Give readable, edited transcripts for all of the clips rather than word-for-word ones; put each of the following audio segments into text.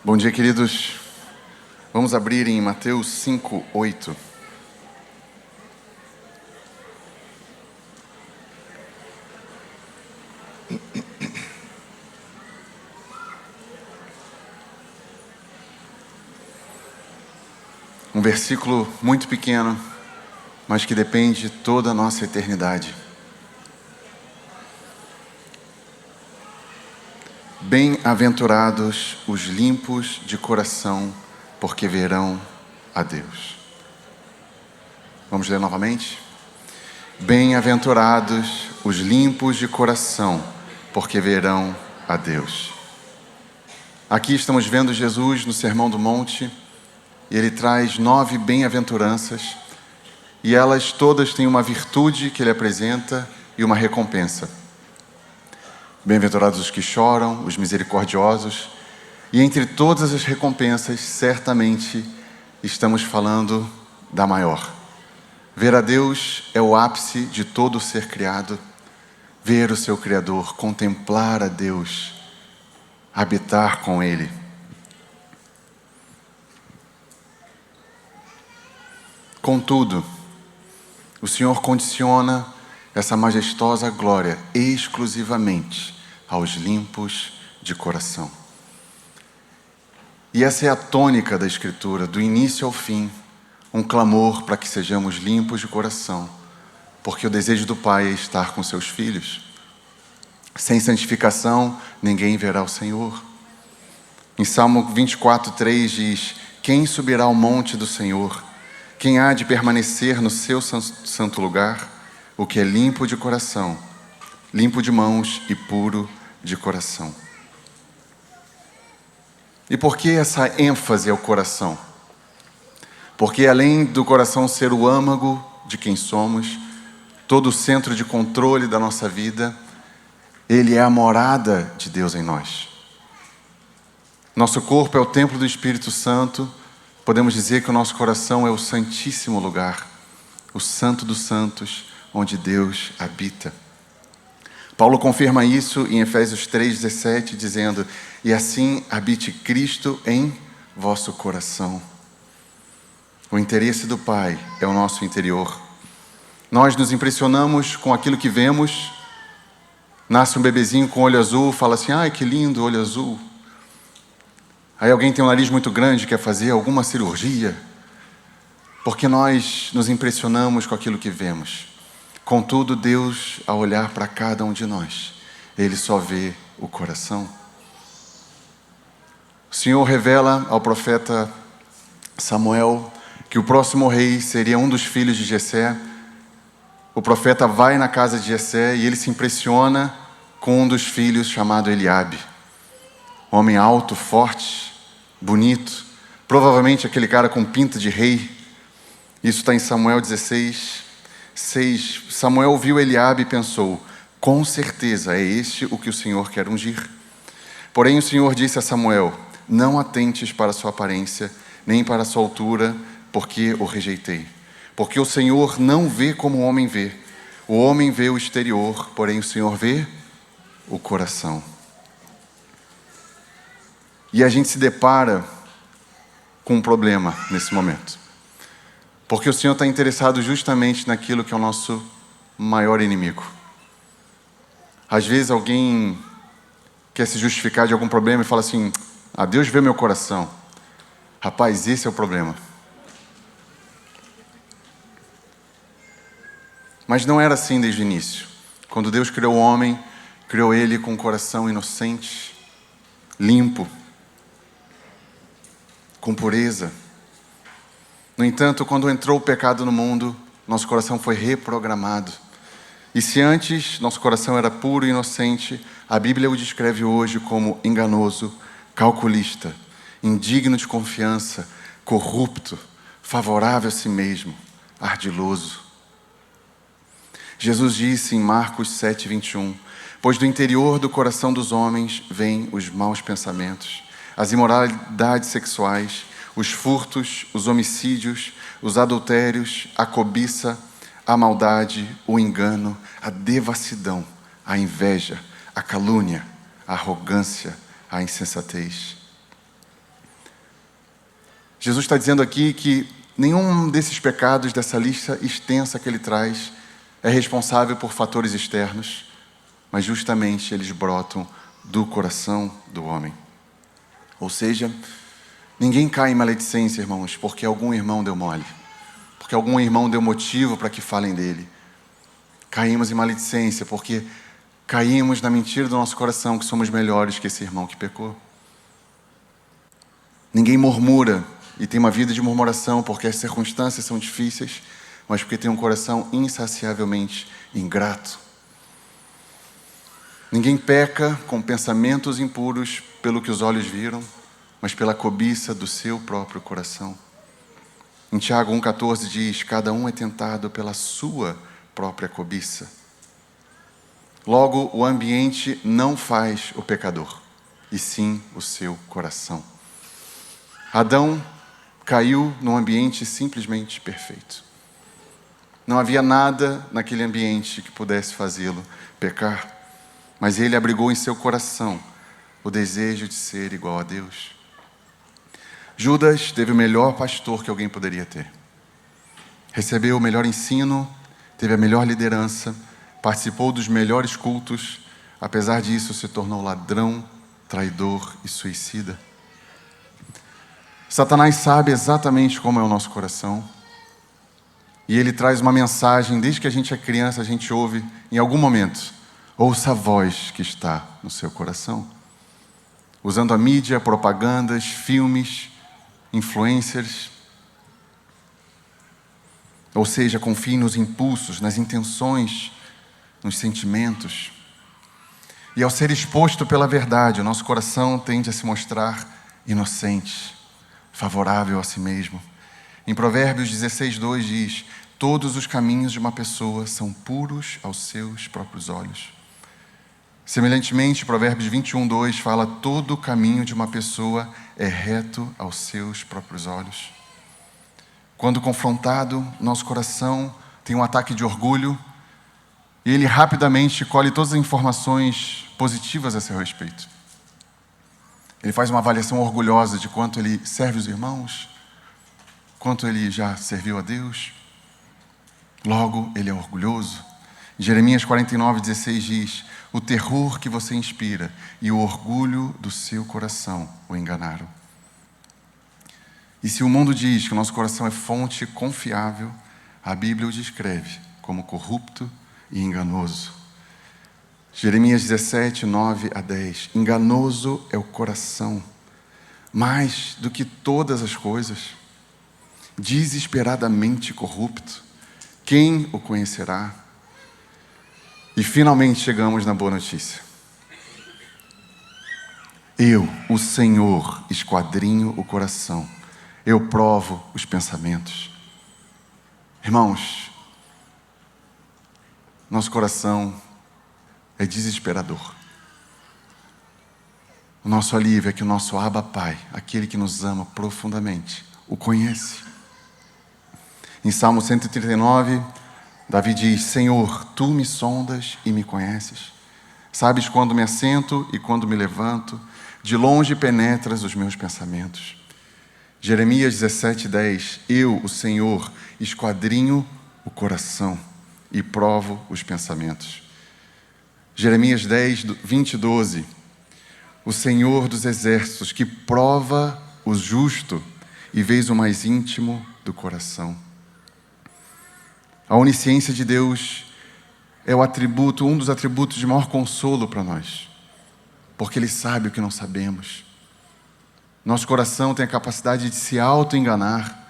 Bom dia, queridos. Vamos abrir em Mateus 5:8. Um versículo muito pequeno, mas que depende de toda a nossa eternidade. Bem-aventurados os limpos de coração, porque verão a Deus. Vamos ler novamente? Bem-aventurados os limpos de coração, porque verão a Deus. Aqui estamos vendo Jesus no Sermão do Monte, e ele traz 9 bem-aventuranças, e elas todas têm uma virtude que ele apresenta e uma recompensa. Bem-aventurados os que choram, os misericordiosos, e entre todas as recompensas, certamente estamos falando da maior. Ver a Deus é o ápice de todo o ser criado. Ver o seu Criador, contemplar a Deus, habitar com Ele. Contudo, o Senhor condiciona essa majestosa glória exclusivamente aos limpos de coração. E essa é a tônica da Escritura, do início ao fim, um clamor para que sejamos limpos de coração, porque o desejo do Pai é estar com seus filhos. Sem santificação, ninguém verá o Senhor. Em Salmo 24:3 diz: quem subirá ao monte do Senhor? Quem há de permanecer no seu santo lugar? O que é limpo de coração, limpo de mãos e puro de coração. E por que essa ênfase ao coração? Porque além do coração ser o âmago de quem somos, todo o centro de controle da nossa vida, ele é a morada de Deus em nós. Nosso corpo é o templo do Espírito Santo. Podemos dizer que o nosso coração é o santíssimo lugar, o santo dos santos, onde Deus habita. Paulo confirma isso em Efésios 3:17, dizendo: e assim habite Cristo em vosso coração. O interesse do Pai é o nosso interior. Nós nos impressionamos com aquilo que vemos. Nasce um bebezinho com olho azul, fala assim: ai, que lindo, olho azul. Aí alguém tem um nariz muito grande, quer fazer alguma cirurgia, porque nós nos impressionamos com aquilo que vemos. Contudo, Deus, ao olhar para cada um de nós, Ele só vê o coração. O Senhor revela ao profeta Samuel que o próximo rei seria um dos filhos de Jessé. O profeta vai na casa de Jessé e ele se impressiona com um dos filhos chamado Eliabe. Homem alto, forte, bonito, provavelmente aquele cara com pinta de rei. Isso está em Samuel 16:6. Samuel viu Eliabe e pensou: com certeza é este o que o Senhor quer ungir. Porém o Senhor disse a Samuel: não atentes para sua aparência, nem para sua altura, porque o rejeitei. Porque o Senhor não vê como o homem vê. O homem vê o exterior, porém o Senhor vê o coração. E a gente se depara com um problema nesse momento. Porque o Senhor está interessado justamente naquilo que é o nosso maior inimigo. Às vezes alguém quer se justificar de algum problema e fala assim: ah, Deus vê meu coração. Rapaz, esse é o problema. Mas não era assim desde o início. Quando Deus criou o homem, criou ele com um coração inocente, limpo, com pureza. No entanto, quando entrou o pecado no mundo, nosso coração foi reprogramado. E se antes nosso coração era puro e inocente, a Bíblia o descreve hoje como enganoso, calculista, indigno de confiança, corrupto, favorável a si mesmo, ardiloso. Jesus disse em Marcos 7:21, pois do interior do coração dos homens vêm os maus pensamentos, as imoralidades sexuais, os furtos, os homicídios, os adultérios, a cobiça, a maldade, o engano, a devassidão, a inveja, a calúnia, a arrogância, a insensatez. Jesus está dizendo aqui que nenhum desses pecados, dessa lista extensa que ele traz, é responsável por fatores externos, mas justamente eles brotam do coração do homem. Ou seja, ninguém cai em maledicência, irmãos, porque algum irmão deu mole, porque algum irmão deu motivo para que falem dele. Caímos em maledicência porque caímos na mentira do nosso coração que somos melhores que esse irmão que pecou. Ninguém murmura e tem uma vida de murmuração porque as circunstâncias são difíceis, mas porque tem um coração insaciavelmente ingrato. Ninguém peca com pensamentos impuros pelo que os olhos viram, mas pela cobiça do seu próprio coração. Em Tiago 1,14 diz: cada um é tentado pela sua própria cobiça. Logo, o ambiente não faz o pecador, e sim o seu coração. Adão caiu num ambiente simplesmente perfeito. Não havia nada naquele ambiente que pudesse fazê-lo pecar, mas ele abrigou em seu coração o desejo de ser igual a Deus. Judas teve o melhor pastor que alguém poderia ter. Recebeu o melhor ensino, teve a melhor liderança, participou dos melhores cultos, apesar disso se tornou ladrão, traidor e suicida. Satanás sabe exatamente como é o nosso coração, e ele traz uma mensagem, desde que a gente é criança, a gente ouve em algum momento: ouça a voz que está no seu coração. Usando a mídia, propagandas, filmes, influencers. Ou seja, confie nos impulsos, nas intenções, nos sentimentos. E ao ser exposto pela verdade, o nosso coração tende a se mostrar inocente, favorável a si mesmo. Em Provérbios 16:2 diz: todos os caminhos de uma pessoa são puros aos seus próprios olhos. Semelhantemente, Provérbios 21:2 fala: todo o caminho de uma pessoa é reto aos seus próprios olhos. Quando confrontado, nosso coração tem um ataque de orgulho e ele rapidamente colhe todas as informações positivas a seu respeito. Ele faz uma avaliação orgulhosa de quanto ele serve os irmãos, quanto ele já serviu a Deus. Logo, ele é orgulhoso. Jeremias 49:16 diz: o terror que você inspira e o orgulho do seu coração o enganaram. E se o mundo diz que o nosso coração é fonte confiável, a Bíblia o descreve como corrupto e enganoso. Jeremias 17:9-10. Enganoso é o coração, mais do que todas as coisas, desesperadamente corrupto. Quem o conhecerá? E finalmente chegamos na boa notícia. Eu, o Senhor, esquadrinho o coração. Eu provo os pensamentos. Irmãos, nosso coração é desesperador. O nosso alívio é que o nosso Abba Pai, aquele que nos ama profundamente, o conhece. Em Salmo 139, Davi diz: Senhor, Tu me sondas e me conheces. Sabes quando me assento e quando me levanto. De longe penetras os meus pensamentos. Jeremias 17:10. Eu, o Senhor, esquadrinho o coração e provo os pensamentos. Jeremias 20:12. O Senhor dos exércitos, que prova o justo e vês o mais íntimo do coração. A onisciência de Deus é um dos atributos de maior consolo para nós, porque Ele sabe o que não sabemos. Nosso coração tem a capacidade de se auto-enganar.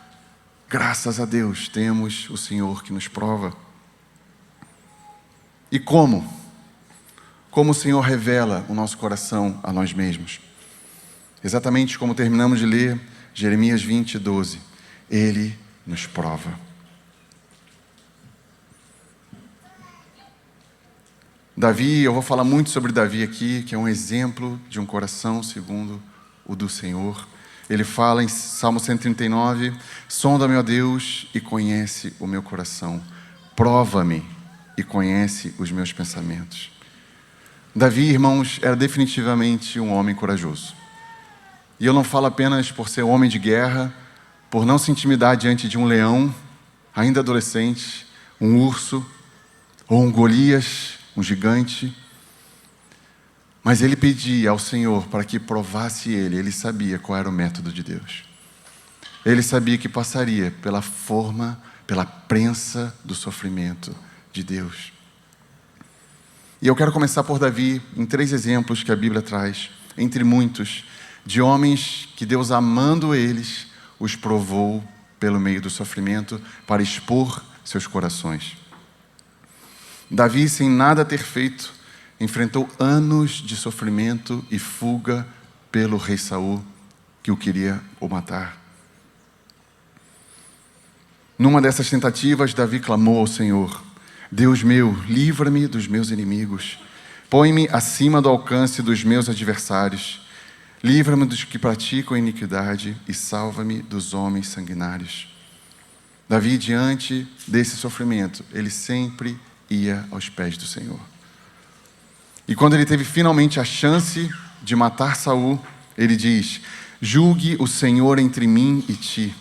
Graças a Deus temos o Senhor que nos prova. E como? Como o Senhor revela o nosso coração a nós mesmos? Exatamente como terminamos de ler Jeremias 20:12. Ele nos prova. Davi, eu vou falar muito sobre Davi aqui, que é um exemplo de um coração segundo o do Senhor. Ele fala em Salmo 139, sonda-me, ó Deus, e conhece o meu coração. Prova-me e conhece os meus pensamentos. Davi, irmãos, era definitivamente um homem corajoso. E eu não falo apenas por ser homem de guerra, por não se intimidar diante de um leão, ainda adolescente, um urso, ou um Golias, um gigante. Mas ele pedia ao Senhor para que provasse ele sabia qual era o método de Deus. Ele sabia que passaria pela prensa do sofrimento de Deus. E eu quero começar por Davi, em 3 exemplos que a Bíblia traz, entre muitos, de homens que Deus, amando eles, os provou pelo meio do sofrimento para expor seus corações. Davi, sem nada ter feito, enfrentou anos de sofrimento e fuga pelo rei Saul, que o queria o matar. Numa dessas tentativas, Davi clamou ao Senhor: Deus meu, livra-me dos meus inimigos, põe-me acima do alcance dos meus adversários, livra-me dos que praticam iniquidade e salva-me dos homens sanguinários. Davi, diante desse sofrimento, ele sempre ia aos pés do Senhor. E quando ele teve finalmente a chance de matar Saul, ele diz: julgue o Senhor entre mim e ti,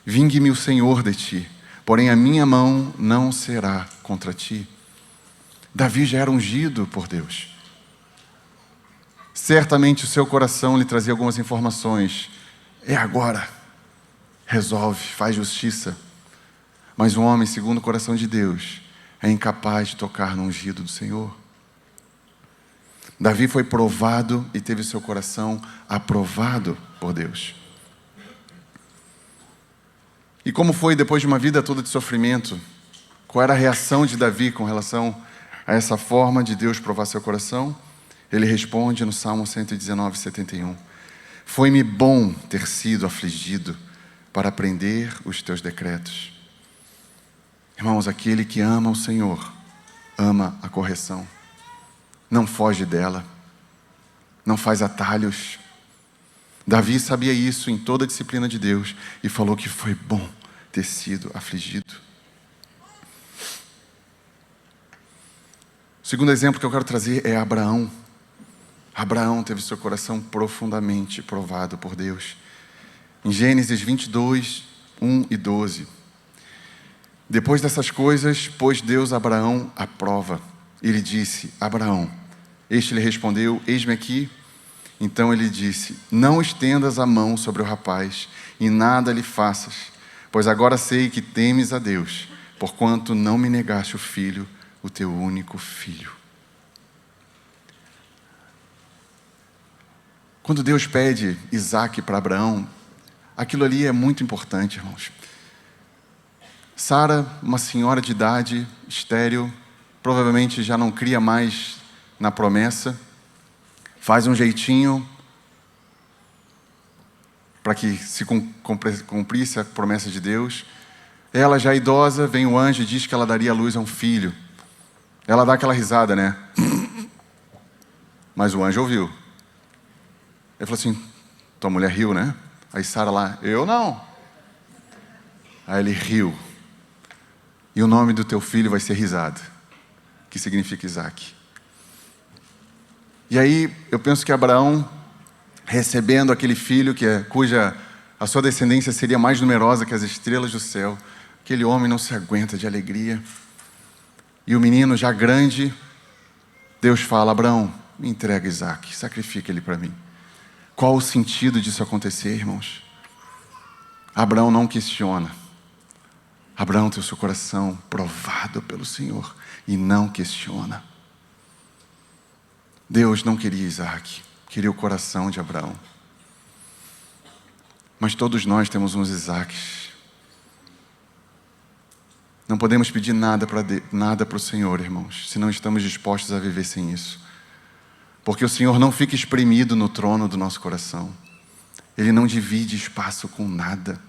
vingue-me o Senhor de ti, porém a minha mão não será contra ti. Davi já era ungido por Deus. Certamente o seu coração lhe trazia algumas informações. É agora. Resolve, faz justiça. Mas um homem segundo o coração de Deus é incapaz de tocar no ungido do Senhor. Davi foi provado e teve seu coração aprovado por Deus. E como foi depois de uma vida toda de sofrimento? Qual era a reação de Davi com relação a essa forma de Deus provar seu coração? Ele responde no Salmo 119, 71. Foi-me bom ter sido afligido para aprender os teus decretos. Irmãos, aquele que ama o Senhor, ama a correção. Não foge dela. Não faz atalhos. Davi sabia isso em toda a disciplina de Deus e falou que foi bom ter sido afligido. O segundo exemplo que eu quero trazer é Abraão. Abraão teve seu coração profundamente provado por Deus. Em Gênesis 22, 1 e 12. Depois dessas coisas, pôs Deus a Abraão à prova. Ele disse: Abraão. Este lhe respondeu: eis-me aqui. Então ele disse: não estendas a mão sobre o rapaz e nada lhe faças, pois agora sei que temes a Deus, porquanto não me negaste o filho, o teu único filho. Quando Deus pede Isaque para Abraão, aquilo ali é muito importante, irmãos. Sara, uma senhora de idade, estéril, provavelmente já não cria mais na promessa, faz um jeitinho para que se cumprisse a promessa de Deus. Ela já idosa, vem o anjo e diz que ela daria à luz a um filho. Ela dá aquela risada, né? Mas o anjo ouviu. Ele falou assim: tua mulher riu, né? Aí Sara lá: eu não. Aí ele riu. E o nome do teu filho vai ser Risada, que significa Isaque. E aí eu penso que Abraão, recebendo aquele filho cuja a sua descendência seria mais numerosa que as estrelas do céu, aquele homem não se aguenta de alegria. E o menino já grande, Deus fala: Abraão, me entrega Isaque, sacrifica ele para mim. Qual o sentido disso acontecer, irmãos? Abraão não questiona. Abraão tem o seu coração provado pelo Senhor e não questiona. Deus não queria Isaque, queria o coração de Abraão. Mas todos nós temos uns Isaques. Não podemos pedir nada para o Senhor, irmãos, se não estamos dispostos a viver sem isso. Porque o Senhor não fica espremido no trono do nosso coração. Ele não divide espaço com nada.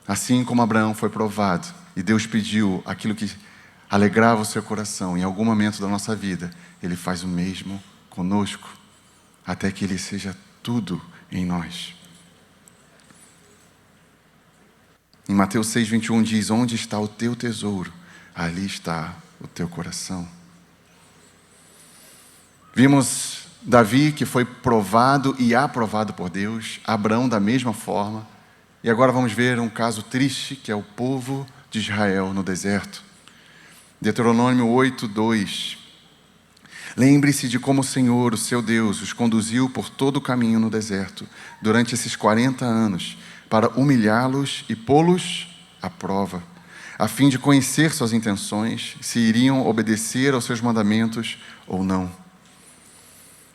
Assim como Abraão foi provado e Deus pediu aquilo que alegrava o seu coração, em algum momento da nossa vida, Ele faz o mesmo conosco, até que Ele seja tudo em nós. Em Mateus 6:21 diz: onde está o teu tesouro, ali está o teu coração. Vimos Davi, que foi provado e aprovado por Deus, Abraão da mesma forma, E agora vamos ver um caso triste, que é o povo de Israel no deserto. Deuteronômio 8:2. Lembre-se de como o Senhor, o seu Deus, os conduziu por todo o caminho no deserto, durante esses 40 anos, para humilhá-los e pô-los à prova, a fim de conhecer suas intenções, se iriam obedecer aos seus mandamentos ou não.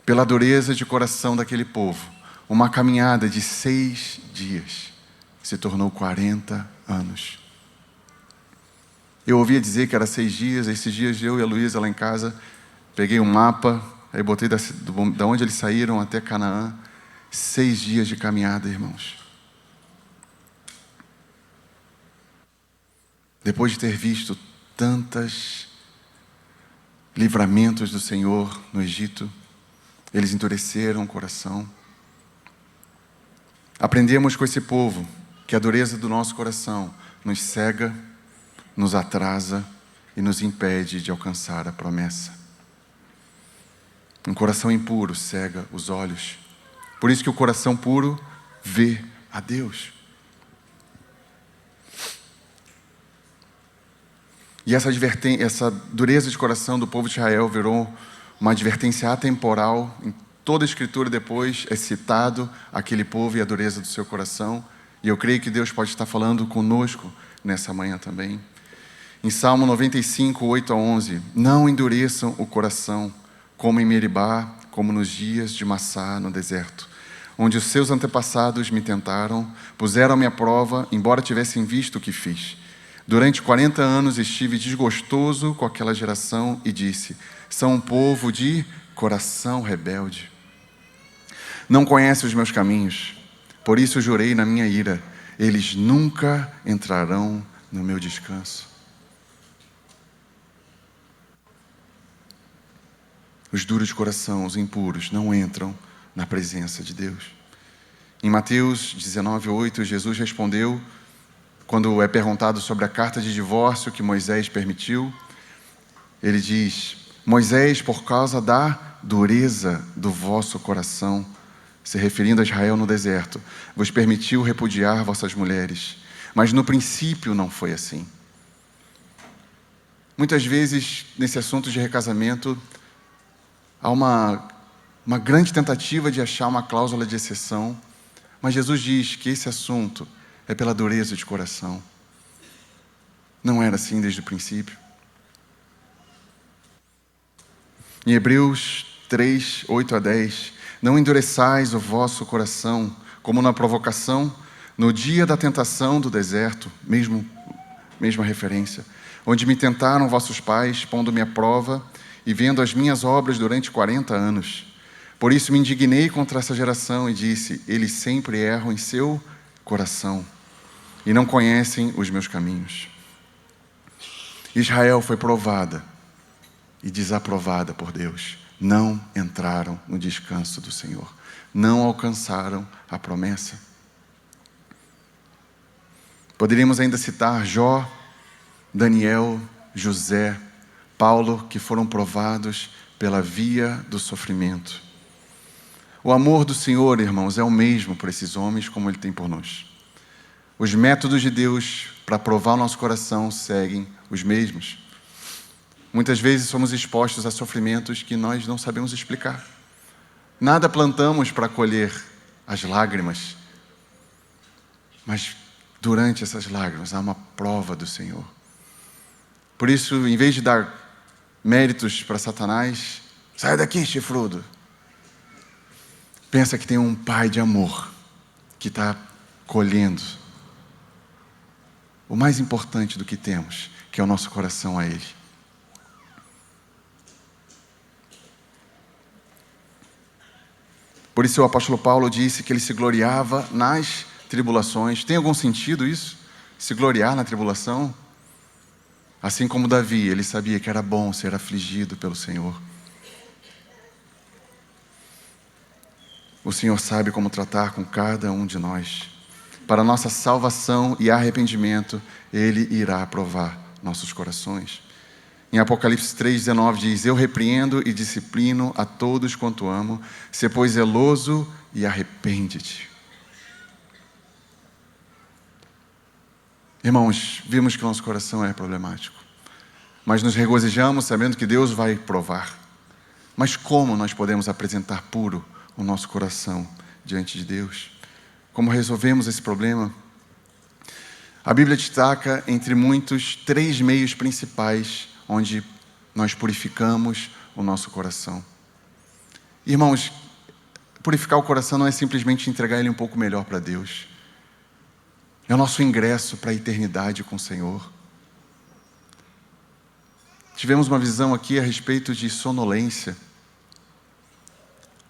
Pela dureza de coração daquele povo, uma caminhada de 6 dias se tornou 40 anos. Eu ouvia dizer que era 6 dias, esses dias eu e a Luísa lá em casa, peguei um mapa, aí botei da onde eles saíram até Canaã, 6 dias de caminhada, irmãos. Depois de ter visto tantos livramentos do Senhor no Egito, eles endureceram o coração. Aprendemos com esse povo que a dureza do nosso coração nos cega, nos atrasa e nos impede de alcançar a promessa. Um coração impuro cega os olhos. Por isso que o coração puro vê a Deus. E essa dureza de coração do povo de Israel virou uma advertência atemporal. Em toda a Escritura depois é citado aquele povo e a dureza do seu coração. E eu creio que Deus pode estar falando conosco nessa manhã também. Em Salmo 95, 8-11. Não endureçam o coração, como em Meribá, como nos dias de Massá no deserto, onde os seus antepassados me tentaram, puseram-me à prova, embora tivessem visto o que fiz. Durante 40 anos estive desgostoso com aquela geração e disse: são um povo de coração rebelde. Não conhece os meus caminhos, por isso jurei na minha ira, eles nunca entrarão no meu descanso. Os duros de coração, os impuros, não entram na presença de Deus. Em Mateus 19:8, Jesus respondeu, quando é perguntado sobre a carta de divórcio que Moisés permitiu, ele diz: Moisés, por causa da dureza do vosso coração, se referindo a Israel no deserto, vos permitiu repudiar vossas mulheres. Mas no princípio não foi assim. Muitas vezes, nesse assunto de recasamento, há uma grande tentativa de achar uma cláusula de exceção, mas Jesus diz que esse assunto é pela dureza de coração. Não era assim desde o princípio. Em Hebreus 3, 8-10, não endureçais o vosso coração, como na provocação, no dia da tentação do deserto, mesma referência, onde me tentaram vossos pais, pondo-me à prova, e vendo as minhas obras durante 40 anos. Por isso me indignei contra essa geração e disse: eles sempre erram em seu coração e não conhecem os meus caminhos. Israel foi provada e desaprovada por Deus. Não entraram no descanso do Senhor. Não alcançaram a promessa. Poderíamos ainda citar Jó, Daniel, José, Paulo, que foram provados pela via do sofrimento. O amor do Senhor, irmãos, é o mesmo por esses homens como Ele tem por nós. Os métodos de Deus para provar o nosso coração seguem os mesmos. Muitas vezes somos expostos a sofrimentos que nós não sabemos explicar. Nada plantamos para colher as lágrimas, mas durante essas lágrimas há uma prova do Senhor. Por isso, em vez de dar méritos para Satanás, sai daqui, chifrudo. Pensa que tem um pai de amor que está colhendo o mais importante do que temos, que é o nosso coração a Ele. Por isso o apóstolo Paulo disse que ele se gloriava nas tribulações. Tem algum sentido isso? Se gloriar na tribulação? Assim como Davi, ele sabia que era bom ser afligido pelo Senhor. O Senhor sabe como tratar com cada um de nós. Para nossa salvação e arrependimento, Ele irá provar nossos corações. Em Apocalipse 3,19 diz: eu repreendo e disciplino a todos quanto amo, se pois zeloso e arrepende-te. Irmãos, vimos que o nosso coração é problemático, mas nos regozijamos sabendo que Deus vai provar. Mas como nós podemos apresentar puro o nosso coração diante de Deus? Como resolvemos esse problema? A Bíblia destaca, entre muitos, 3 meios principais onde nós purificamos o nosso coração. Irmãos, purificar o coração não é simplesmente entregar ele um pouco melhor para Deus. É o nosso ingresso para a eternidade com o Senhor. Tivemos uma visão aqui a respeito de sonolência.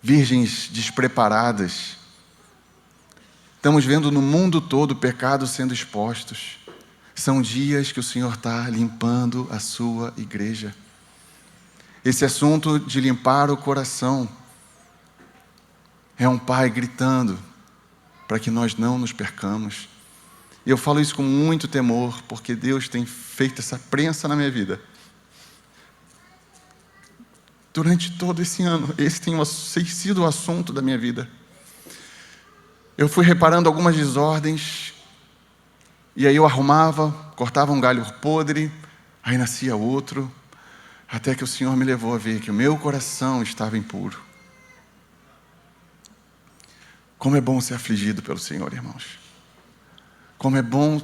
Virgens despreparadas. Estamos vendo no mundo todo pecados sendo expostos. São dias que o Senhor está limpando a sua igreja. Esse assunto de limpar o coração é um pai gritando para que nós não nos percamos. E eu falo isso com muito temor, porque Deus tem feito essa prensa na minha vida. Durante todo esse ano, esse tem sido o assunto da minha vida. Eu fui reparando algumas desordens, e aí eu arrumava, cortava um galho podre, aí nascia outro, até que o Senhor me levou a ver que o meu coração estava impuro. Como é bom ser afligido pelo Senhor, irmãos. Como é bom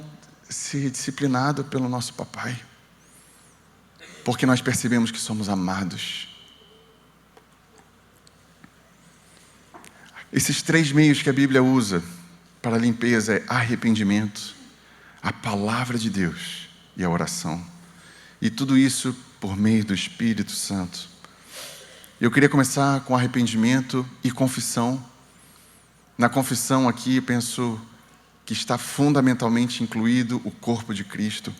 ser disciplinado pelo nosso papai. Porque nós percebemos que somos amados. Esses 3 meios que a Bíblia usa para a limpeza é arrependimento, a palavra de Deus e a oração. E tudo isso por meio do Espírito Santo. Eu queria começar com arrependimento e confissão. Na confissão aqui, eu penso que está fundamentalmente incluído o corpo de Cristo.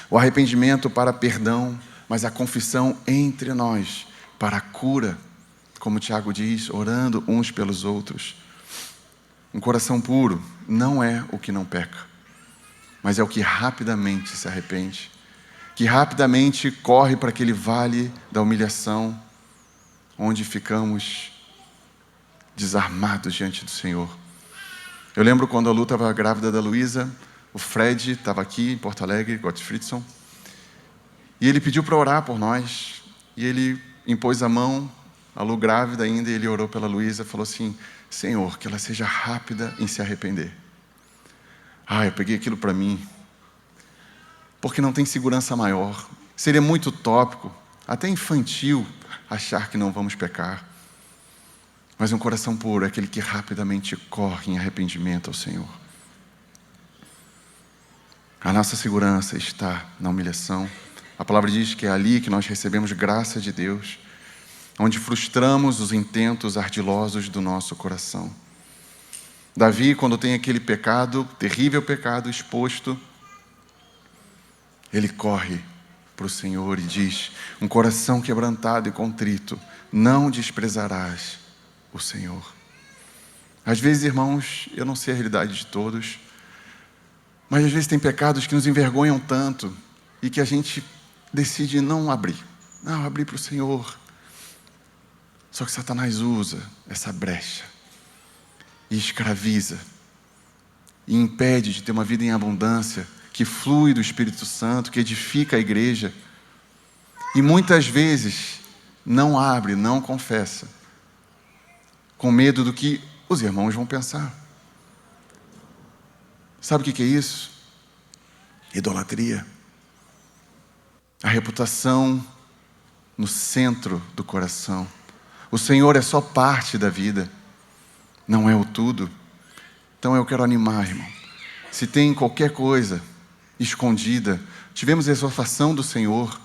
O arrependimento para perdão, mas a confissão entre nós para a cura. Como Tiago diz, orando uns pelos outros. Um coração puro não é o que não peca, mas é o que rapidamente se arrepende, que rapidamente corre para aquele vale da humilhação, onde ficamos desarmados diante do Senhor. Eu lembro quando a Lu estava grávida da Luísa, o Fred estava aqui em Porto Alegre, Gottfriedson, e ele pediu para orar por nós, e ele impôs a mão, a Lu grávida ainda, e ele orou pela Luísa, falou assim: Senhor, que ela seja rápida em se arrepender. Eu peguei aquilo para mim, porque não tem segurança maior. Seria muito utópico, até infantil, achar que não vamos pecar. Mas um coração puro é aquele que rapidamente corre em arrependimento ao Senhor. A nossa segurança está na humilhação. A palavra diz que é ali que nós recebemos graça de Deus, onde frustramos os intentos ardilosos do nosso coração. Davi, quando tem aquele pecado, terrível pecado exposto, ele corre para o Senhor e diz: um coração quebrantado e contrito, não desprezarás o Senhor. Às vezes, irmãos, eu não sei a realidade de todos, mas às vezes tem pecados que nos envergonham tanto e que a gente decide não abrir. Não, abrir para o Senhor. Só que Satanás usa essa brecha e escraviza e impede de ter uma vida em abundância que flui do Espírito Santo, que edifica a igreja. E muitas vezes não abre, não confessa, com medo do que os irmãos vão pensar. Sabe o que é isso? Idolatria. A reputação no centro do coração. O Senhor é só parte da vida, não é o tudo. Então eu quero animar, irmão. Se tem qualquer coisa escondida, tivemos a exortação do Senhor,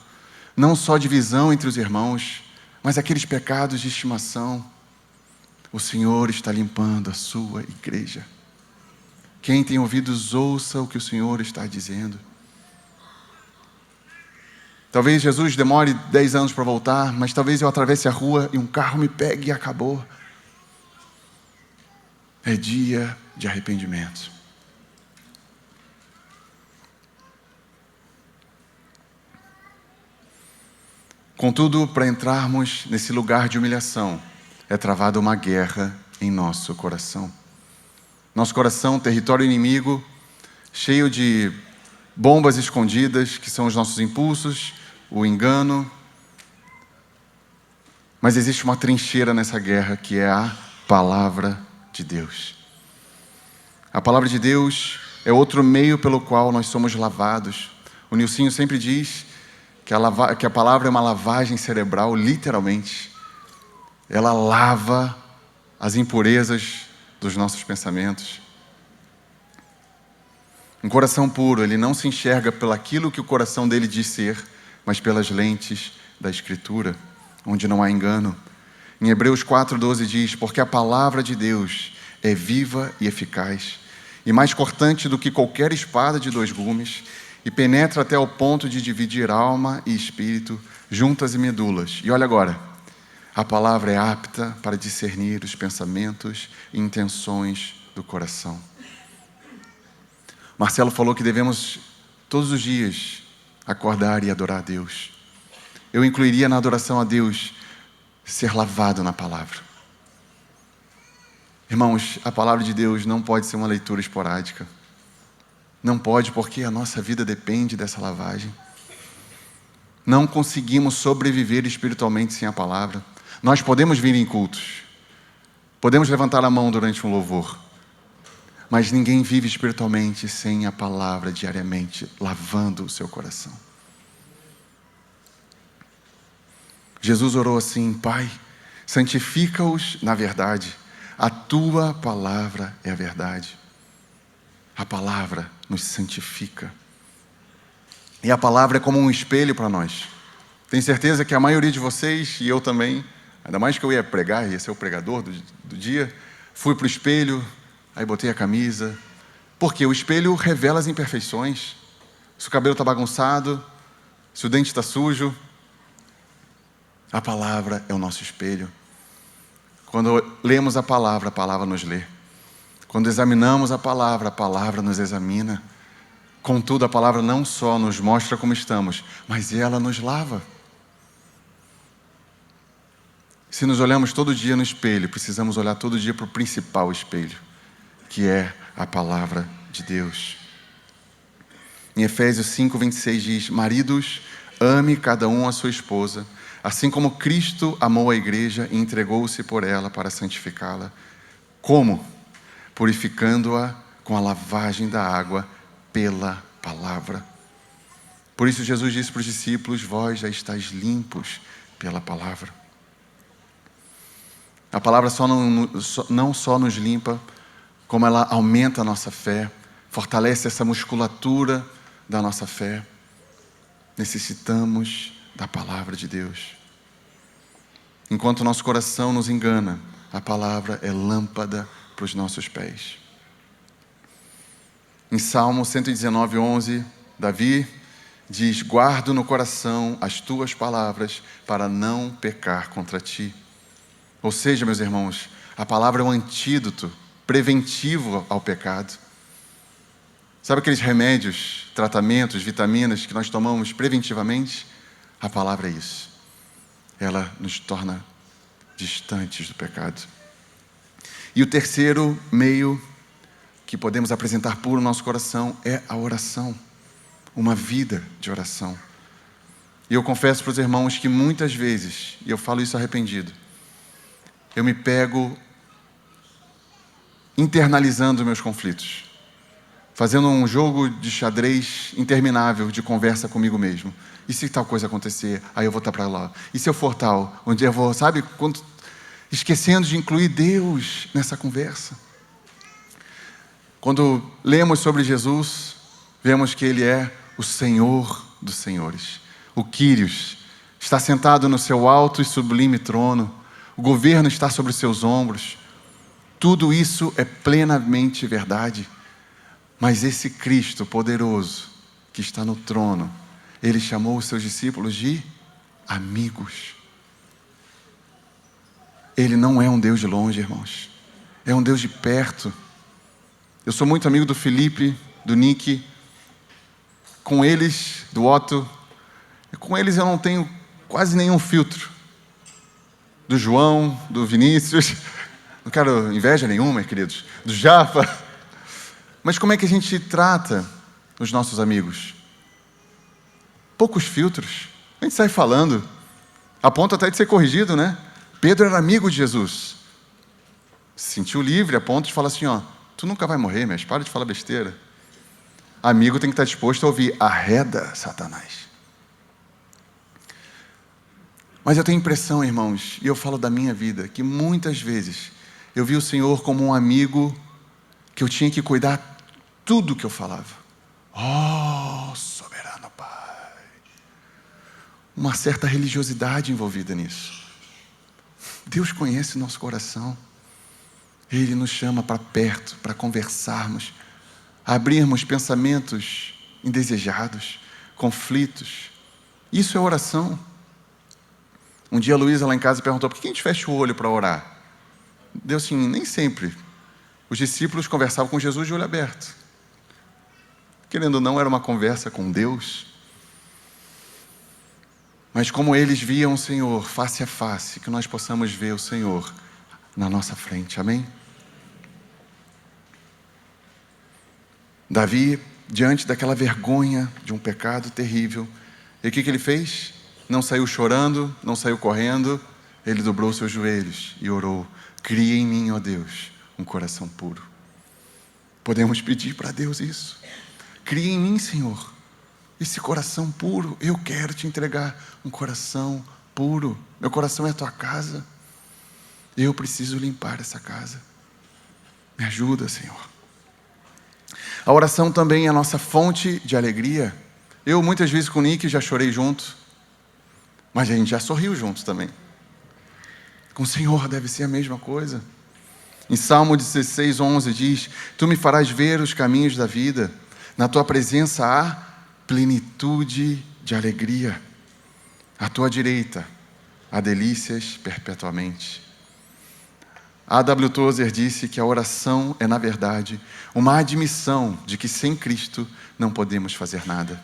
não só divisão entre os irmãos, mas aqueles pecados de estimação. O Senhor está limpando a sua igreja. Quem tem ouvidos, ouça o que o Senhor está dizendo. Talvez Jesus demore 10 anos para voltar, mas talvez eu atravesse a rua e um carro me pegue e acabou. É dia de arrependimento. Contudo, para entrarmos nesse lugar de humilhação, é travada uma guerra em nosso coração. Nosso coração, território inimigo, cheio de bombas escondidas, que são os nossos impulsos, o engano. Mas existe uma trincheira nessa guerra, que é a palavra de Deus. A palavra de Deus é outro meio pelo qual nós somos lavados. O Nilcinho sempre diz que a palavra é uma lavagem cerebral, literalmente. Ela lava as impurezas dos nossos pensamentos. Um coração puro, ele não se enxerga pelo aquilo que o coração dele diz ser, mas pelas lentes da Escritura, onde não há engano. Em Hebreus 4:12 diz: porque a palavra de Deus é viva e eficaz, e mais cortante do que qualquer espada de 2 gumes, e penetra até o ponto de dividir alma e espírito, juntas e medulas. E olha agora, a palavra é apta para discernir os pensamentos e intenções do coração. Marcelo falou que devemos, todos os dias, acordar e adorar a Deus. Eu incluiria na adoração a Deus ser lavado na palavra. Irmãos, a palavra de Deus não pode ser uma leitura esporádica. Não pode, porque a nossa vida depende dessa lavagem. Não conseguimos sobreviver espiritualmente sem a palavra. Nós podemos vir em cultos, podemos levantar a mão durante um louvor, mas ninguém vive espiritualmente sem a palavra diariamente, lavando o seu coração. Jesus orou assim: Pai, santifica-os na verdade, a tua palavra é a verdade. A palavra nos santifica. E a palavra é como um espelho para nós. Tenho certeza que a maioria de vocês, e eu também, ainda mais que eu ia pregar, ia ser o pregador do dia, fui para o espelho, aí botei a camisa, porque o espelho revela as imperfeições. Se o cabelo está bagunçado, se o dente está sujo, a palavra é o nosso espelho. Quando lemos a palavra nos lê. Quando examinamos a palavra nos examina. Contudo, a palavra não só nos mostra como estamos, mas ela nos lava. Se nos olhamos todo dia no espelho, precisamos olhar todo dia para o principal espelho, que é a palavra de Deus. Em Efésios 5:26 diz: maridos, ame cada um a sua esposa, assim como Cristo amou a igreja e entregou-se por ela para santificá-la. Como? Purificando-a com a lavagem da água pela palavra. Por isso Jesus disse para os discípulos: vós já estáis limpos pela palavra. A palavra não só nos limpa, como ela aumenta a nossa fé, fortalece essa musculatura da nossa fé. Necessitamos da palavra de Deus. Enquanto o nosso coração nos engana, a palavra é lâmpada para os nossos pés. Em Salmo 119:11, Davi diz: guardo no coração as tuas palavras para não pecar contra ti. Ou seja, meus irmãos, a palavra é um antídoto preventivo ao pecado. Sabe aqueles remédios, tratamentos, vitaminas que nós tomamos preventivamente? A palavra é isso. Ela nos torna distantes do pecado. E o terceiro meio que podemos apresentar puro no nosso coração é a oração. Uma vida de oração. E eu confesso para os irmãos que muitas vezes, e eu falo isso arrependido, eu me pego internalizando meus conflitos, fazendo um jogo de xadrez interminável de conversa comigo mesmo. E se tal coisa acontecer, aí eu vou estar para lá. E se eu for tal, onde eu vou, sabe? Esquecendo de incluir Deus nessa conversa. Quando lemos sobre Jesus, vemos que Ele é o Senhor dos Senhores. O Quírios está sentado no seu alto e sublime trono. O governo está sobre os seus ombros. Tudo isso é plenamente verdade. Mas esse Cristo poderoso que está no trono, Ele chamou os seus discípulos de amigos. Ele não é um Deus de longe, irmãos. É um Deus de perto. Eu sou muito amigo do Felipe, do Nick. Com eles, do Otto. Com eles eu não tenho quase nenhum filtro. Do João, do Vinícius. Não quero inveja nenhuma, queridos. Do Japa. Mas como é que a gente trata os nossos amigos? Poucos filtros. A gente sai falando, a ponto até de ser corrigido, né? Pedro era amigo de Jesus. Se sentiu livre a ponto de falar assim, ó, tu nunca vai morrer, mas para de falar besteira. Amigo tem que estar disposto a ouvir, arreda, Satanás. Mas eu tenho impressão, irmãos, e eu falo da minha vida, que muitas vezes eu vi o Senhor como um amigo que eu tinha que cuidar tudo que eu falava. Oh, soberano Pai. Uma certa religiosidade envolvida nisso. Deus conhece o nosso coração. Ele nos chama para perto, para conversarmos, abrirmos pensamentos indesejados, conflitos. Isso é oração. Um dia a Luísa lá em casa perguntou, por que a gente fecha o olho para orar? Deus assim, nem sempre. Os discípulos conversavam com Jesus de olho aberto. Querendo ou não, era uma conversa com Deus. Mas como eles viam o Senhor face a face, que nós possamos ver o Senhor na nossa frente. Amém? Davi, diante daquela vergonha de um pecado terrível, e o que ele fez? Não saiu chorando, não saiu correndo, ele dobrou seus joelhos e orou, cria em mim, ó Deus, um coração puro. Podemos pedir para Deus isso. Cria em mim, Senhor, esse coração puro. Eu quero te entregar um coração puro. Meu coração é a tua casa. Eu preciso limpar essa casa. Me ajuda, Senhor. A oração também é a nossa fonte de alegria. Eu muitas vezes com o Nick já chorei junto, mas a gente já sorriu juntos também. Com o Senhor deve ser a mesma coisa. Em Salmo 16, 11 diz, tu me farás ver os caminhos da vida, na tua presença há plenitude de alegria, à tua direita há delícias perpetuamente. A.W. Tozer disse que a oração é, na verdade, uma admissão de que sem Cristo não podemos fazer nada.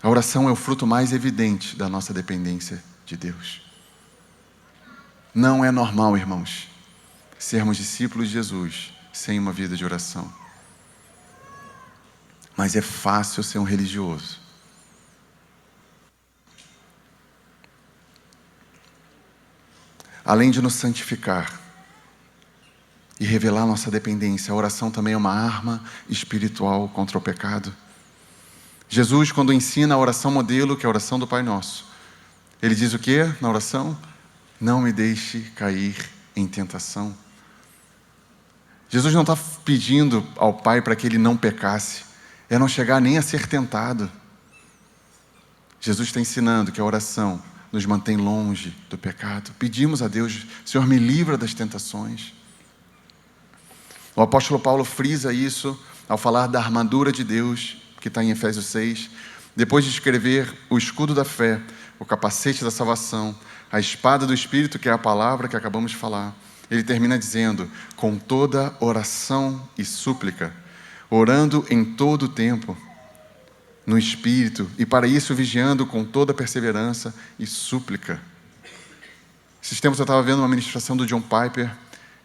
A oração é o fruto mais evidente da nossa dependência de Deus. Não é normal, irmãos, sermos discípulos de Jesus sem uma vida de oração. Mas é fácil ser um religioso. Além de nos santificar e revelar nossa dependência, a oração também é uma arma espiritual contra o pecado. Jesus, quando ensina a oração modelo, que é a oração do Pai Nosso, ele diz o quê na oração? Não me deixe cair em tentação. Jesus não está pedindo ao Pai para que ele não pecasse, é não chegar nem a ser tentado. Jesus está ensinando que a oração nos mantém longe do pecado. Pedimos a Deus, Senhor, me livra das tentações. O apóstolo Paulo frisa isso ao falar da armadura de Deus, que está em Efésios 6, depois de escrever o escudo da fé, o capacete da salvação, a espada do Espírito, que é a palavra que acabamos de falar. Ele termina dizendo, com toda oração e súplica, orando em todo o tempo, no Espírito, e para isso vigiando com toda perseverança e súplica. Esses tempos eu estava vendo uma ministração do John Piper,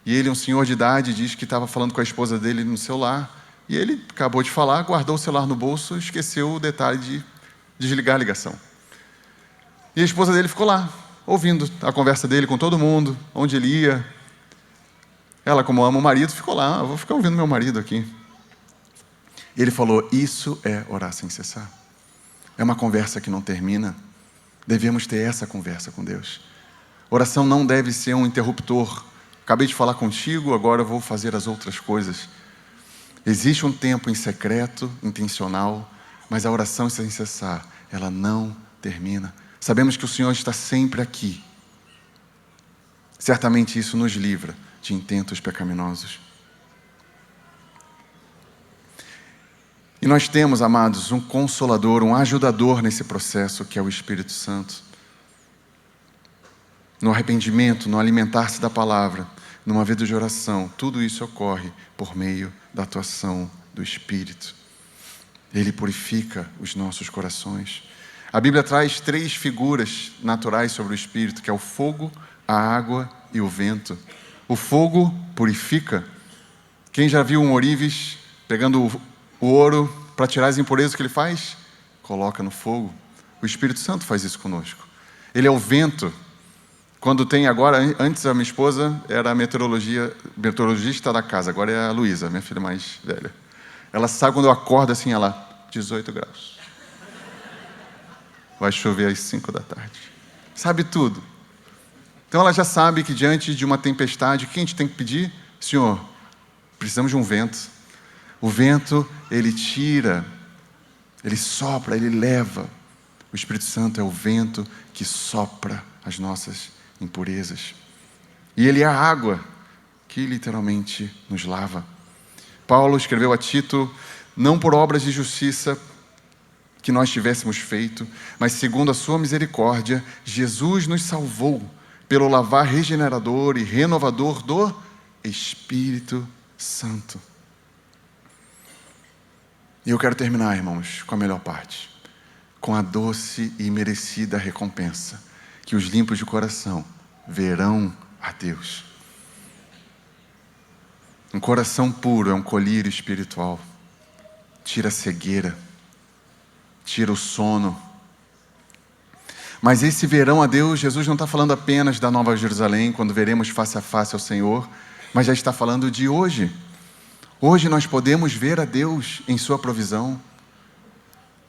e ele, um senhor de idade, diz que estava falando com a esposa dele no celular, e ele acabou de falar, guardou o celular no bolso, esqueceu o detalhe de desligar a ligação. E a esposa dele ficou lá, ouvindo a conversa dele com todo mundo, onde ele ia. Ela, como ama o marido, ficou lá, eu vou ficar ouvindo meu marido aqui. E ele falou, isso é orar sem cessar. É uma conversa que não termina. Devemos ter essa conversa com Deus. Oração não deve ser um interruptor. Acabei de falar contigo, agora eu vou fazer as outras coisas. Existe um tempo em secreto, intencional, mas a oração sem cessar, ela não termina. Sabemos que o Senhor está sempre aqui. Certamente isso nos livra de intentos pecaminosos. E nós temos, amados, um consolador, um ajudador nesse processo, que é o Espírito Santo. No arrependimento, no alimentar-se da palavra, numa vida de oração, tudo isso ocorre por meio da atuação do Espírito. Ele purifica os nossos corações. A Bíblia traz 3 figuras naturais sobre o Espírito, que é o fogo, a água e o vento. O fogo purifica. Quem já viu um ourives pegando o ouro para tirar as impurezas, o que ele faz? Coloca no fogo. O Espírito Santo faz isso conosco. Ele é o vento. Quando tem agora, antes a minha esposa era a meteorologista da casa, agora é a Luísa, minha filha mais velha. Ela sabe quando eu acordo assim, ela, 18 graus. Vai chover às 5 da tarde. Sabe tudo. Então ela já sabe que diante de uma tempestade, o que a gente tem que pedir? Senhor, precisamos de um vento. O vento, ele tira, ele sopra, ele leva. O Espírito Santo é o vento que sopra as nossas impurezas. E ele é a água que literalmente nos lava. Paulo escreveu a Tito, não por obras de justiça que nós tivéssemos feito, mas segundo a sua misericórdia, Jesus nos salvou pelo lavar regenerador e renovador do Espírito Santo. E eu quero terminar, irmãos, com a melhor parte. Com a doce e merecida recompensa, que os limpos de coração verão a Deus. Um coração puro é um colírio espiritual. Tira a cegueira, tira o sono. Mas esse verão a Deus, Jesus não está falando apenas da Nova Jerusalém, quando veremos face a face ao Senhor, mas já está falando de hoje. Hoje nós podemos ver a Deus em sua provisão.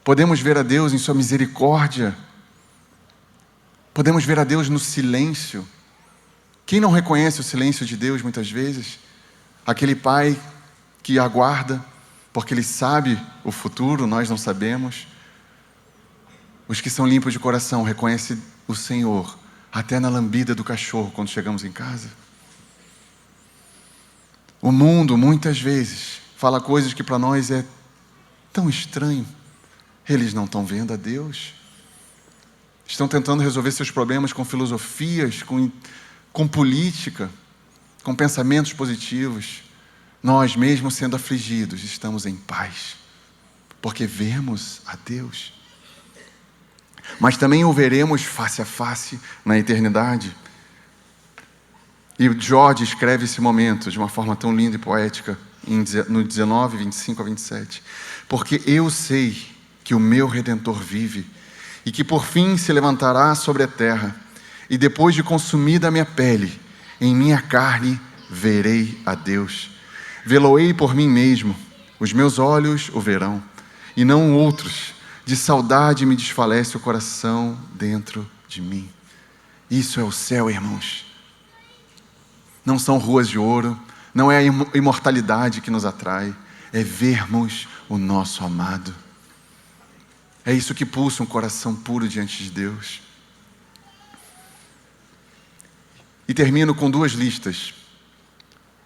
Podemos ver a Deus em sua misericórdia. Podemos ver a Deus no silêncio. Quem não reconhece o silêncio de Deus muitas vezes? Aquele pai que aguarda, porque ele sabe o futuro, nós não sabemos. Os que são limpos de coração reconhecem o Senhor, até na lambida do cachorro quando chegamos em casa. O mundo, muitas vezes, fala coisas que para nós é tão estranho. Eles não estão vendo a Deus. Estão tentando resolver seus problemas com filosofias, com política, com pensamentos positivos. Nós, mesmo sendo afligidos, estamos em paz, porque vemos a Deus. Mas também o veremos face a face na eternidade. E Jó escreve esse momento de uma forma tão linda e poética, no 19, 25 a 27. Porque eu sei que o meu Redentor vive, e que por fim se levantará sobre a terra, e depois de consumida a minha pele, em minha carne verei a Deus. Vê-lo-ei por mim mesmo, os meus olhos o verão, e não outros. De saudade me desfalece o coração dentro de mim. Isso é o céu, irmãos. Não são ruas de ouro, não é a imortalidade que nos atrai, é vermos o nosso amado. É isso que pulsa um coração puro diante de Deus. E termino com 2 listas.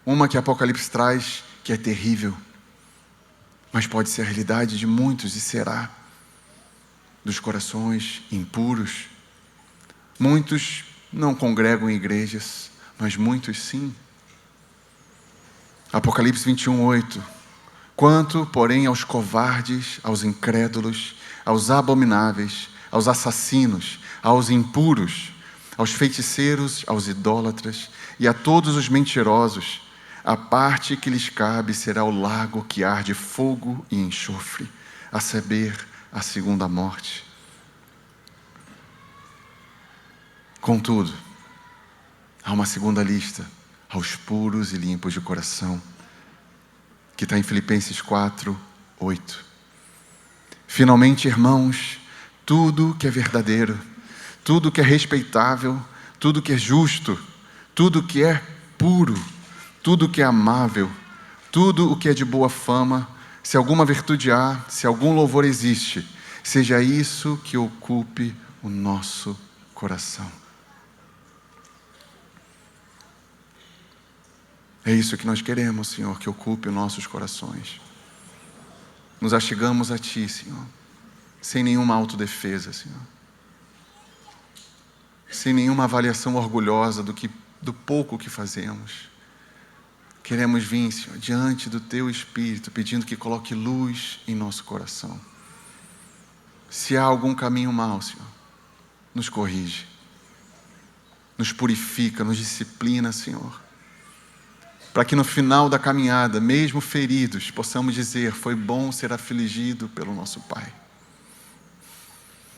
Uma que Apocalipse traz, que é terrível, mas pode ser a realidade de muitos, e será. Dos corações impuros. Muitos não congregam em igrejas, mas muitos sim. Apocalipse 21, 8. Quanto, porém, aos covardes, aos incrédulos, aos abomináveis, aos assassinos, aos impuros, aos feiticeiros, aos idólatras e a todos os mentirosos, a parte que lhes cabe será o lago que arde fogo e enxofre, a saber, a segunda morte. Contudo, há uma segunda lista, aos puros e limpos de coração, que está em Filipenses 4, 8. Finalmente, irmãos, tudo que é verdadeiro, tudo que é respeitável, tudo que é justo, tudo que é puro, tudo que é amável, tudo o que é de boa fama, se alguma virtude há, se algum louvor existe, seja isso que ocupe o nosso coração. É isso que nós queremos, Senhor, que ocupe os nossos corações. Nos achegamos a Ti, Senhor, sem nenhuma autodefesa, Senhor. Sem nenhuma avaliação orgulhosa do pouco que fazemos. Queremos vir, Senhor, diante do Teu Espírito, pedindo que coloque luz em nosso coração. Se há algum caminho mau, Senhor, nos corrige. Nos purifica, nos disciplina, Senhor. para que no final da caminhada, mesmo feridos, possamos dizer: foi bom ser afligido pelo nosso Pai.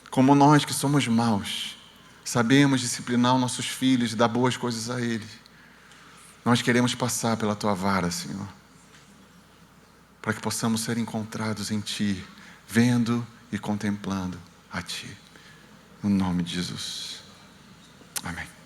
Como nós que somos maus, sabemos disciplinar os nossos filhos e dar boas coisas a eles, nós queremos passar pela Tua vara, Senhor, para que possamos ser encontrados em Ti, vendo e contemplando a Ti. No nome de Jesus. Amém.